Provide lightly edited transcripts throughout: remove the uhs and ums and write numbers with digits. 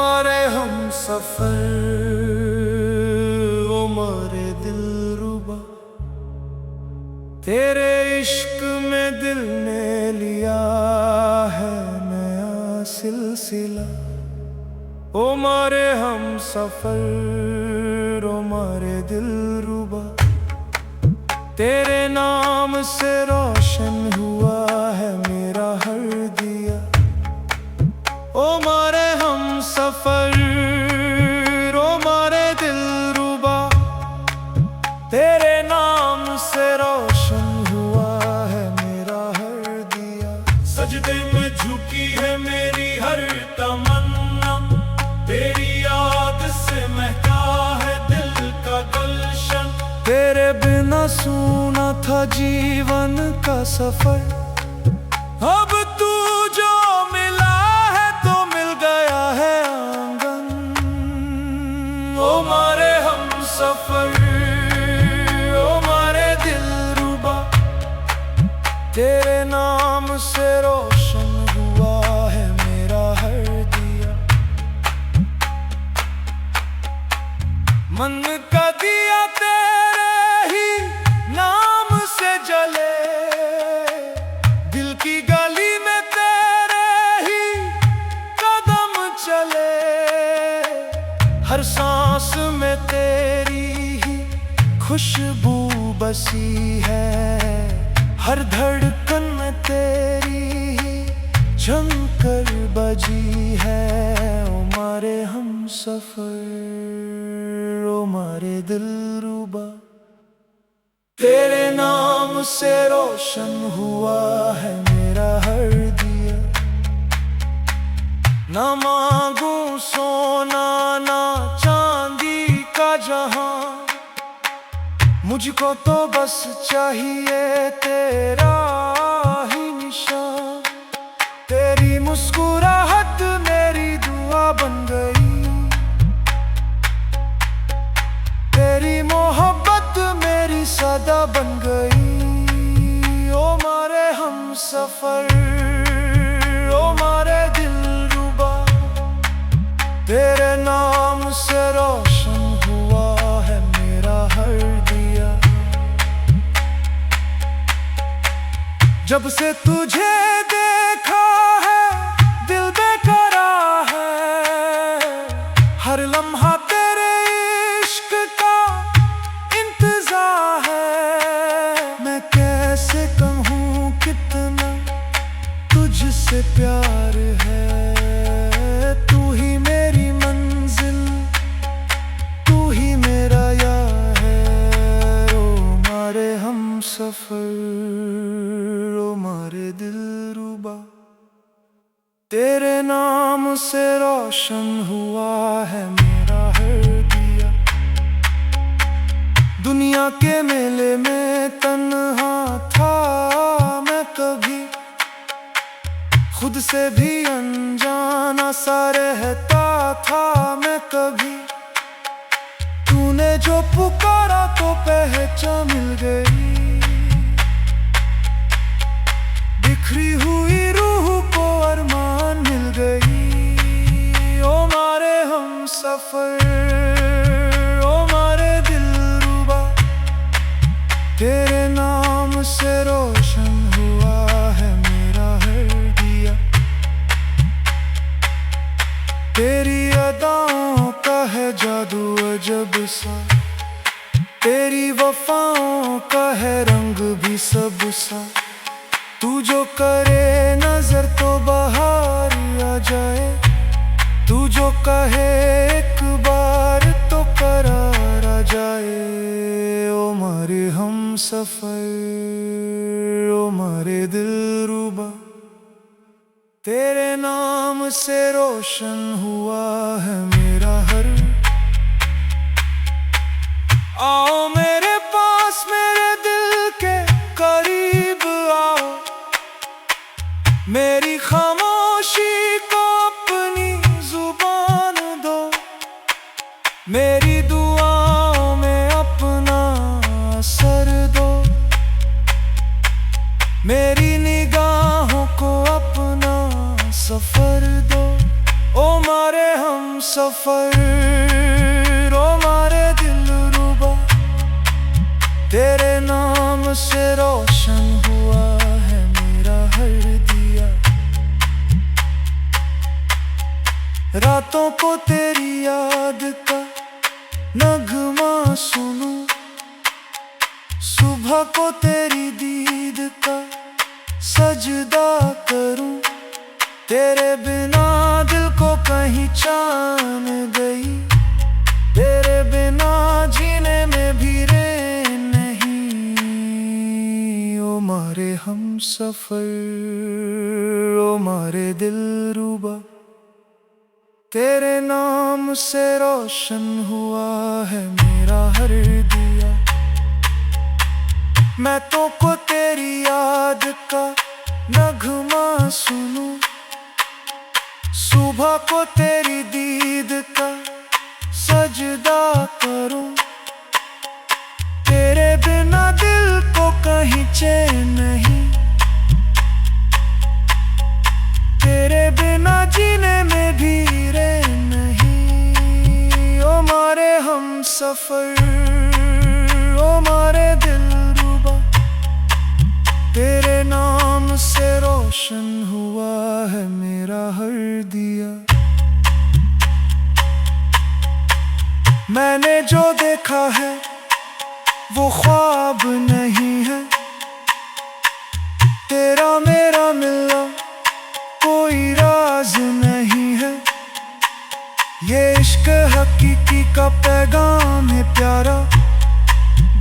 मारे हम सफर ओ मारे दिलरुबा, तेरे इश्क में दिल ने लिया है नया सिलसिला। ओ मारे हम सफर ओ मारे दिलरुबा, तेरे नाम से रोशन हुआ है मेरा हर दिया। ओ मारे हम सफर ओ मारे दिलरुबा, तेरे नाम से रोशन हुआ है मेरा हर दिया। सजदे में झुकी है मेरी हर तमन्ना, तेरी याद से महका है दिल का गुलशन। तेरे बिना सूना था जीवन का सफर, अब तू जो मिला है तो मिल गया है आंगन। ओ मारे हम सफर ओ मारे दिलरुबा, तेरे नाम से रोशन हुआ है मेरा हर दिया। मन का दिया तेरे ही नाम से जले, दिल की गली में तेरे ही कदम चले। हर सांस में तेरी ही खुशबू बसी है, हर धड़कन में तेरी ही झंकर बजी है। ओ मारे हम सफर ओ मारे दिलरुबा, तेरे नाम से रोशन हुआ है मेरा हर दिया। ना मांगू सोना ना चांदी का जहां, मुझको तो बस चाहिए तेरा ही निशान। तेरी मुस्कुराहट मेरी दुआ बन गई, तेरी मोहब्बत मेरी सदा बन गई। ओ मारे हम सफर ओ मारे दिलरुबा, तेरे नाम से रोशन हुआ है मेरा हर दिया। जब से तुझे देखा है दिल बेकरार है, हर लम्हा तेरे इश्क का इंतजार है। मैं कैसे कहूँ कितना तुझसे प्यार है, तू ही मेरी मंजिल तू ही मेरा यार है। ओ मारे हम सफर ओ मारे दिलरुबा, तेरे नाम से रोशन हुआ है मेरा हर दिया। दुनिया के मेले में तन्हा था मैं कभी, खुद से भी अनजाना सा रहता था मैं कभी। तूने जो पुकारा तो पहचान मिल गई, बिखरी हुई रूह को अरमान मिल गई। ओ मारे हम सफर ओ मारे दिलरुबा, तेरे नाम से रोशन हुआ है मेरा हर दिया। तेरी अदाओं का है जादू अजब सा, तेरी वफाओं का है रंग भी सब सा। तू जो करे नजर तो बाहर आ जाए, तू जो कहे एक बार तो करार आ जाए। ओ मारे हम सफर ओ मारे दिलरुबा, तेरे नाम से रोशन हुआ है मेरा हर। आओ मेरे पास मेरे दिल सफर ओ मारे दिलरुबा, तेरे नाम से रोशन हुआ है मेरा हर दिया। रातों को तेरी याद का नगमा सुनूं, सुबह को तेरी दीद का सजदा करूं। तेरे बिना दिल को कहीं चान गई, तेरे बिना जीने में भी रे नहीं। ओ मारे हम सफर ओ मारे दिलरुबा, तेरे नाम से रोशन हुआ है मेरा हर दिया। मैं तो को तेरी याद का नगमा सुनूं, सुबह को तेरी दीद का सजदा करूं। तेरे बिना दिल को कहीं चैन नहीं, तेरे बिना जीने में भी रे नहीं। ओ मारे हम सफर ओ मारे दिलरुबा, तेरे नाम से रोशन हुआ है मेरा हर दिया। मैंने जो देखा है वो ख्वाब नहीं है, तेरा मेरा मिलना कोई राज नहीं है। ये इश्क हकीकी का पैगाम है प्यारा,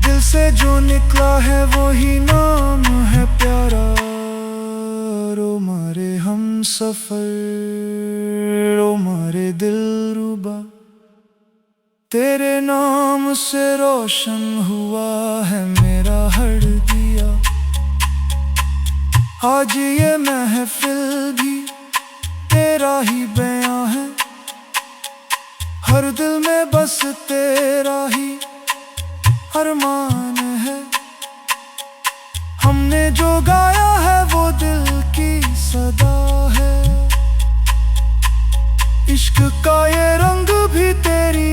दिल से जो निकला है वही नाम है प्यारा। ओ मारे हम सफर ओ मारे दिलरुबा, तेरे नाम से रोशन हुआ है मेरा हर दिया। आज ये महफिल भी तेरा ही बयां है, हर दिल में बस तेरा ही अरमान है। हमने जो गाया है वो दिल की सदा है, इश्क का ये रंग भी तेरी